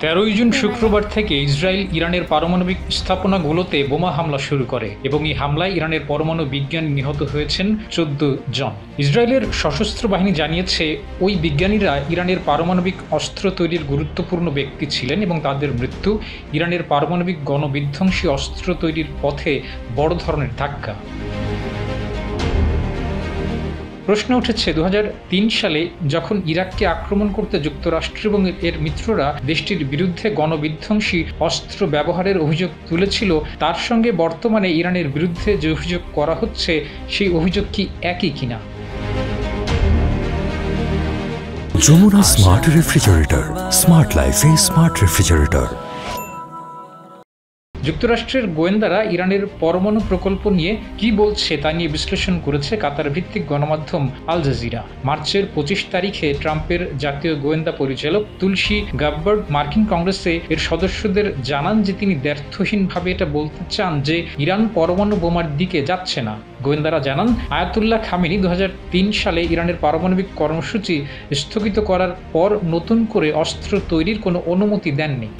13 June শুক্রবার থেকে Israel ইরানের পারমাণবিক স্থাপনাগুলোতে বোমা হামলা শুরু করে এবং এই হামলায় ইরানের পরমাণু বিজ্ঞানী নিহত হয়েছেন 14 জন। ইসরায়েলের সশস্ত্র বাহিনী জানিয়েছে ওই বিজ্ঞানীরা ইরানের পারমাণবিক অস্ত্র তৈরির গুরুত্বপূর্ণ ব্যক্তি ছিলেন এবং তাদের মৃত্যু ইরানের পারমাণবিক গণবিধ্বংসী অস্ত্র তৈরির পথে বড় ধরনের ধাক্কা। প্রশ্ন উঠেছে 2003 সালে যখন ইরাককে আক্রমণ করতে যুক্তরাষ্ট্র এবং এর মিত্ররা দেশটির বিরুদ্ধে গণবিধ্বংসী অস্ত্র ব্যবহারের অভিযোগ তুলেছিল, তার সঙ্গে বর্তমানে ইরানের বিরুদ্ধে যে অভিযোগ করা হচ্ছে সেই অভিযোগ কি একই কিনা? যমুনা স্মার্ট রেফ্রিজারেটর, স্মার্ট লাইফে স্মার্ট রেফ্রিজারেটর। যুক্তরাষ্ট্রের গোয়েন্দারা ইরানের পরমাণু প্রকল্প নিয়ে কি বলছে তা নিয়ে বিশ্লেষণ করেছে কাতার ভিত্তিক গণমাধ্যম আল জাজিরা। মার্চের 25 তারিখে ট্রাম্পের জাতীয় গোয়েন্দা পরিচালক তুলসী গাব্বার্ড মার্কিন কংগ্রেসে এর সদস্যদের জানান যে তিনি দ্ব্যর্থহীনভাবে এটা বলতে চান যে ইরান পরমাণু বোমার দিকে যাচ্ছে না। গোয়েন্দারা জানান আয়াতুল্লাহ খামেনি 2003 সালে ইরানের পারমাণবিক কর্মসূচি স্থগিত করার পর নতুন করে অস্ত্র তৈরির কোনো অনুমতি দেননি।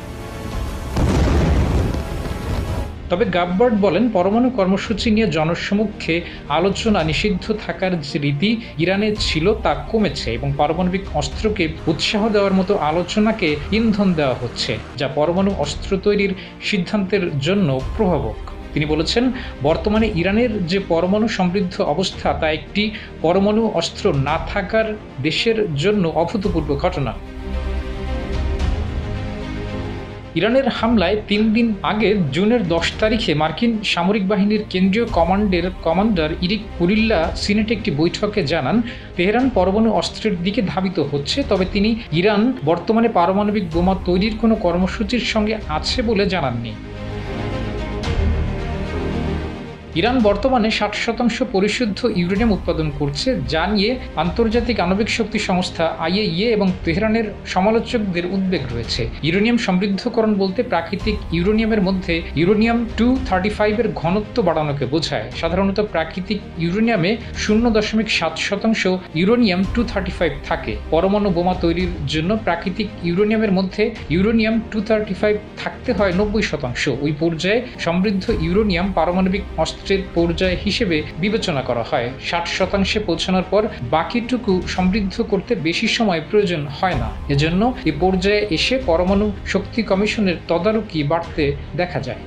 তবে গাব্বার্ড বলেন, পরমাণু কর্মসূচি নিয়ে জনসমক্ষে আলোচনা নিষিদ্ধ থাকার যে রীতি ইরানে ছিল তা কমেছে এবং পারমাণবিক অস্ত্রকে উৎসাহ দেওয়ার মতো আলোচনাকে ইন্ধন দেওয়া হচ্ছে, যা পরমাণু অস্ত্র তৈরির সিদ্ধান্তের জন্য প্রভাবক। তিনি বলেছেন, বর্তমানে ইরানের যে পরমাণু সমৃদ্ধ অবস্থা তা একটি পরমাণু অস্ত্র না থাকার দেশের জন্য অভূতপূর্ব ঘটনা। ইরানের হামলায় 3 দিন আগে জুনের 10 তারিখে মার্কিন সামরিক বাহিনীর কেন্দ্রীয় কমান্ডের কমান্ডার ইরিক কুরিল্লা সিনেটে একটি বৈঠকে জানান তেহরান পরমাণু অস্ত্রের দিকে ধাবিত হচ্ছে, তবে তিনি ইরান বর্তমানে পারমাণবিক বোমা তৈরির কোনো কর্মসূচির সঙ্গে আছে বলে জানাননি। ইরান বর্তমানে 60% পরিশুদ্ধ ইউরেনিয়াম উৎপাদন করছে, যা নিয়ে আন্তর্জাতিক আণবিক শক্তি সংস্থা IAEA এবং তেহরানের সমালোচকদের উদ্বেগ রয়েছে। ইউরেনিয়াম সমৃদ্ধকরণ বলতে প্রাকৃতিক ইউরেনিয়ামের মধ্যে ইউরেনিয়াম 235 এর ঘনত্ব বাড়ানোকে বোঝায়। সাধারণত প্রাকৃতিক ইউরেনিয়ামে 0.7% ইউরেনিয়াম 235 থাকে। পরমাণু বোমা তৈরির জন্য প্রাকৃতিক ইউরেনিয়ামের মধ্যে ইউরেনিয়াম 235 থাকতে হয় 90%। ওই পর্যায়ে সমৃদ্ধ ইউরেনিয়াম পারমাণবিক অস্ত্রের পর্যায় হিসেবে বিবেচনা করা হয়। 60% পৌঁছানোর পর বাকিটুকু সমৃদ্ধ করতে বেশি সময় প্রয়োজন হয় না। এজন্য এই পর্যায়ে এসে পরমাণু শক্তি কমিশনের তদারকি বাড়তে দেখা যায়।